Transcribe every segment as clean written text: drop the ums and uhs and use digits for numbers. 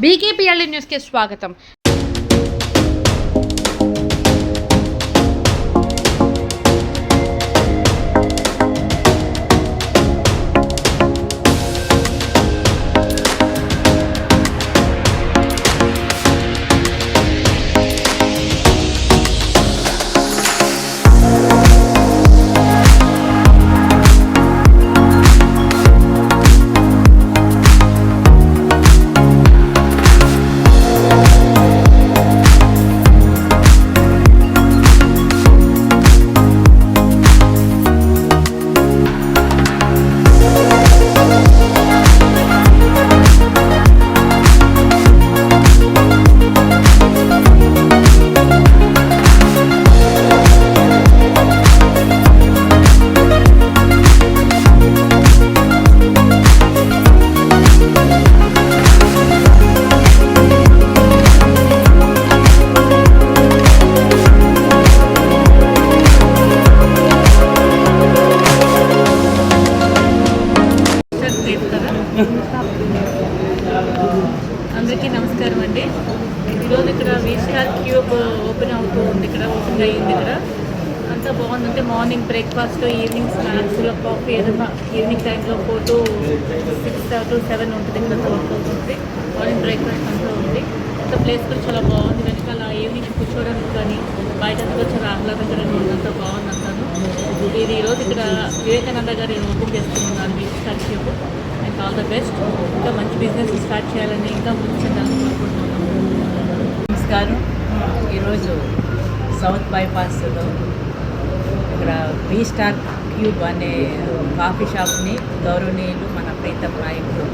బీకేపీఎల్ న్యూస్కి స్వాగతం. అందరికీ నమస్కారం అండి. ఈరోజు ఇక్కడ వీస్టార్ క్యూబ్ ఓపెన్ అవుతూ ఉంది. ఇక్కడ ఓపెన్ అయ్యింది. ఇక్కడ అంతా బాగుందంటే మార్నింగ్ బ్రేక్ఫాస్ట్, ఈవినింగ్ స్నాక్స్లో కాఫీ, ఏదైనా ఈవినింగ్ టైంలో 4 to 6 to 7 ఉంటుంది. ఇక్కడ వర్క్ అవుతుంది. మార్నింగ్ బ్రేక్ఫాస్ట్ అంతా ఉంది. అంత ప్లేస్ కూడా చాలా బాగుంది. వెనకాల ఈవినింగ్ కూర్చోవడానికి కానీ బయట కూడా చాలా ఆహ్లాదకరంగా ఉందంతా బాగుంది అంటాను. ఇది ఈరోజు ఇక్కడ వివేకానంద గారు ఓపెన్ చేస్తున్నారు వీస్టార్ క్యూబ్. All the best. ఇంకా మంచి బిజినెస్ స్టార్ట్ చేయాలని, ఇంకా ముందు చెందాలని కోరుకుంటున్నాను. నమస్కారం. ఈరోజు సౌత్ బైపాస్లో ఇక్కడ వీస్టార్ క్యూబ్ అనే కాఫీ షాప్ని గౌరవనీయులు మన ప్రీతం నాయకులు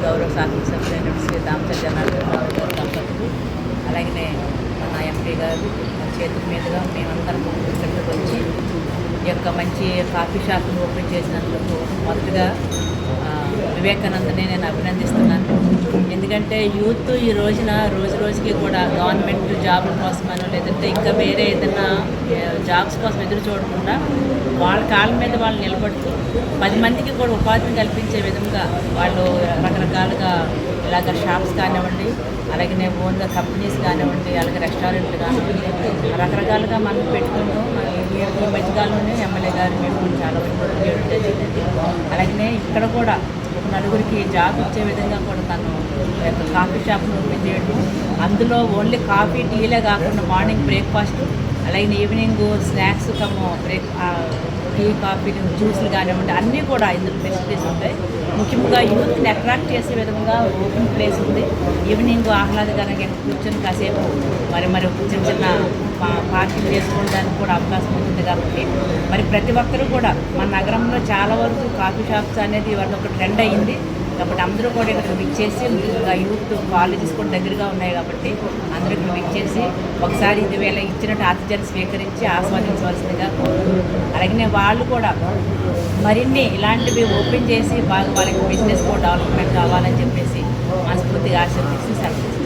గౌరవ శాసనసభ్యులైన శ్రీ దామచర్ జనార్దన్ రావు గారు దంపతులు, అలాగనే మన ఎంపీ గారు చేతుల మీదుగా మేమందరం ఇక్కడికి వచ్చి ఈ యొక్క మంచి కాఫీ షాప్ని ఓపెన్ చేసినందుకు మొదటగా వివేకానందని నేను అభినందిస్తున్నాను. ఎందుకంటే యూత్ ఈ రోజున రోజుకి కూడా గవర్నమెంట్ జాబ్ కోసమనో లేదంటే ఇంకా వేరే ఏదైనా జాబ్స్ కోసం ఎదురు చూడకుండా వాళ్ళ కాళ్ళ మీద వాళ్ళు నిలబడుతూ 10 మందికి కూడా ఉపాధిని కల్పించే విధంగా వాళ్ళు రకరకాలుగా ఇలాగ షాప్స్ కానివ్వండి, అలాగే ఓన్గా కంపెనీస్ కానివ్వండి, అలాగే రెస్టారెంట్లు కానివ్వండి, రకరకాలుగా మనం పెట్టుకుంటూ ఈ మధ్యకాలంలోనే ఎమ్మెల్యే గారు మేము చాలా వరకు చేయడం జరిగింది. అలాగే ఇక్కడ కూడా ఒక నలుగురికి జాబ్ ఇచ్చే విధంగా కూడా తను కాఫీ షాప్ను ఓపెన్ చేయడం, అందులో ఓన్లీ కాఫీ టీలే కాకుండా మార్నింగ్ బ్రేక్ఫాస్ట్, అలాగే ఈవినింగ్ స్నాక్స్ టీ, కాఫీలు, జ్యూస్లు కానివ్వండి అన్నీ కూడా ఇందులో ఫెసిలిటీస్ ఉంటాయి. ముఖ్యంగా యూత్ని అట్రాక్ట్ చేసే విధంగా ఓపెన్ ప్లేస్ ఉంది. ఈవినింగ్ ఆహ్లాదకరంగా కూర్చొని కాసేపు మరి చిన్న పార్కింగ్ చేసుకోవడానికి కూడా అవకాశం ఉంటుంది. కాబట్టి మరి ప్రతి ఒక్కరూ కూడా మన నగరంలో చాలా వరకు కాఫీ షాప్స్ అనేది ఇవాళ ఒక ట్రెండ్ అయ్యింది. కాబట్టి అందరూ కూడా ఇక్కడ విచ్చేసి, ఇంకా యూత్ కాలేజెస్ కూడా దగ్గరగా ఉన్నాయి కాబట్టి అందరూ ఇక్కడ విచ్చేసి ఒకసారి ఇది వేళ ఇచ్చినట్టు ఆతిథ్యాన్ని స్వీకరించి ఆస్వాదించవలసిందిగా. అలాగే వాళ్ళు కూడా మరిన్ని ఇలాంటివి ఓపెన్ చేసి బాగా వాళ్ళకి బిజినెస్ కూడా డెవలప్మెంట్ కావాలని చెప్పేసి మనస్ఫూర్తిగా ఆశీర్వదిస్తూ సెలవు.